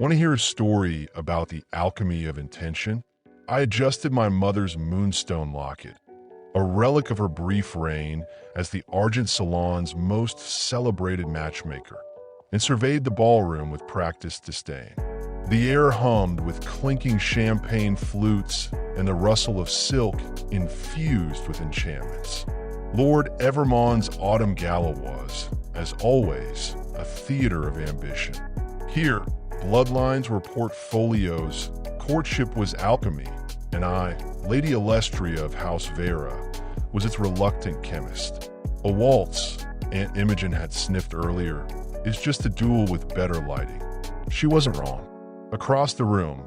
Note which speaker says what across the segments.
Speaker 1: Want to hear a story about the alchemy of intention? I adjusted my mother's moonstone locket, a relic of her brief reign as the Argent Salon's most celebrated matchmaker, and surveyed the ballroom with practiced disdain. The air hummed with clinking champagne flutes and the rustle of silk infused with enchantments. Lord Evermon's autumn gala was, as always, a theater of ambition. Here, bloodlines were portfolios, courtship was alchemy, and I, Lady Alestria of House Vera, was its reluctant chemist. A waltz, Aunt Imogen had sniffed earlier, is just a duel with better lighting. She wasn't wrong. Across the room,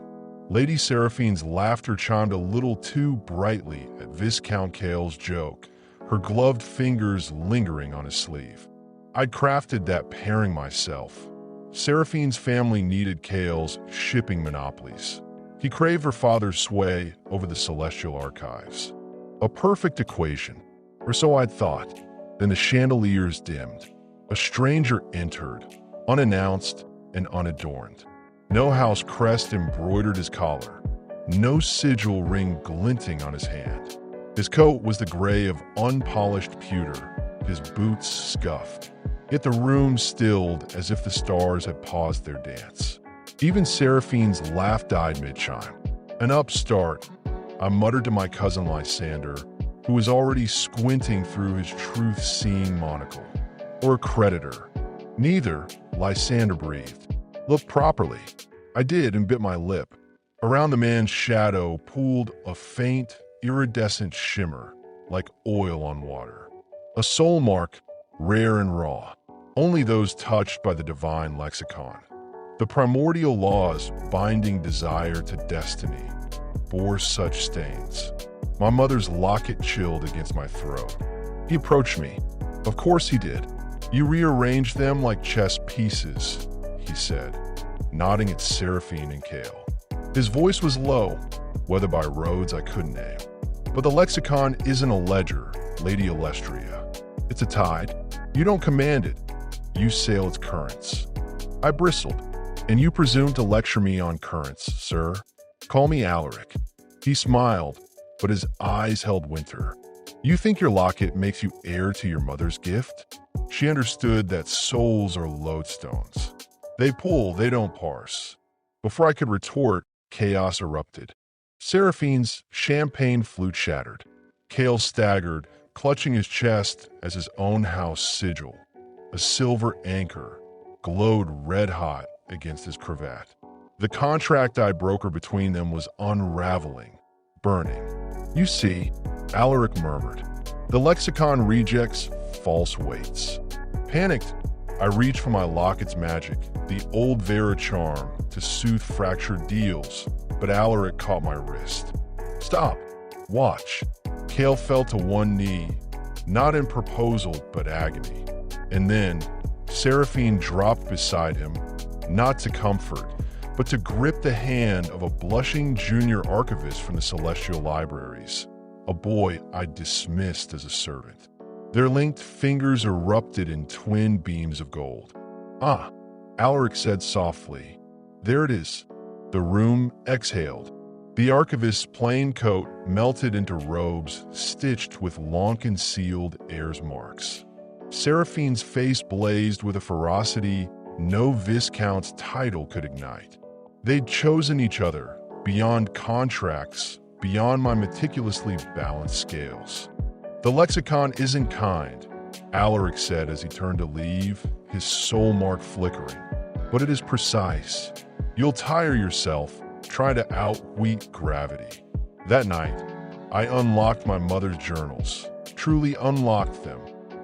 Speaker 1: Lady Seraphine's laughter chimed a little too brightly at Viscount Kale's joke, her gloved fingers lingering on his sleeve. I'd crafted that pairing myself. Seraphine's family needed Kale's shipping monopolies. He craved her father's sway over the celestial archives. A perfect equation, or so I'd thought. Then the chandeliers dimmed. A stranger entered, unannounced and unadorned. No house crest embroidered his collar, no sigil ring glinting on his hand. His coat was the gray of unpolished pewter, his boots scuffed. Yet the room stilled as if the stars had paused their dance. Even Seraphine's laugh died mid-chime. An upstart, I muttered to my cousin Lysander, who was already squinting through his truth-seeing monocle. Or a creditor. Neither, Lysander breathed. Look properly. I did and bit my lip. Around the man's shadow pooled a faint, iridescent shimmer, like oil on water. A soul mark, rare and raw. Only those touched by the divine lexicon. The primordial laws binding desire to destiny bore such stains. My mother's locket chilled against my throat. He approached me. Of course he did. You rearranged them like chess pieces, he said, nodding at Seraphine and Kale. His voice was low, whether by roads I couldn't name. But the lexicon isn't a ledger, Lady Alestria. It's a tide. You don't command it. You sail its currents. I bristled. And you presume to lecture me on currents, sir? Call me Alaric. He smiled, but his eyes held winter. You think your locket makes you heir to your mother's gift? She understood that souls are lodestones. They pull, they don't parse. Before I could retort, chaos erupted. Seraphine's champagne flute shattered. Kale staggered, clutching his chest as his own house sigil, a silver anchor, glowed red-hot against his cravat. The contract I brokered between them was unraveling, burning. You see, Alaric murmured. The lexicon rejects false weights. Panicked, I reached for my locket's magic, the old Vera charm, to soothe fractured deals, but Alaric caught my wrist. Stop. Watch. Kale fell to one knee, not in proposal, but agony. And then, Seraphine dropped beside him, not to comfort, but to grip the hand of a blushing junior archivist from the Celestial Libraries, a boy I dismissed as a servant. Their linked fingers erupted in twin beams of gold. Ah, Alaric said softly. There it is. The room exhaled. The archivist's plain coat melted into robes stitched with long-concealed heir's marks. Seraphine's face blazed with a ferocity no Viscount's title could ignite. They'd chosen each other, beyond contracts, beyond my meticulously balanced scales. The lexicon isn't kind, Alaric said as he turned to leave, his soul mark flickering. But it is precise. You'll tire yourself, try to outwit gravity. That night, I unlocked my mother's journals, truly unlocked them,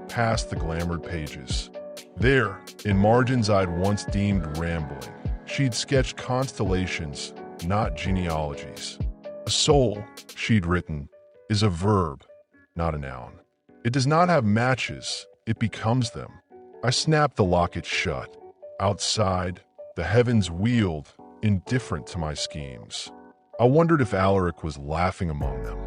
Speaker 1: past the glamored pages. There, in margins I'd once deemed rambling, she'd sketched constellations, not genealogies. A soul, she'd written, is a verb, not a noun. It does not have matches, it becomes them. I snapped the locket shut. Outside, the heavens wheeled, indifferent to my schemes. I wondered if Alaric was laughing among them.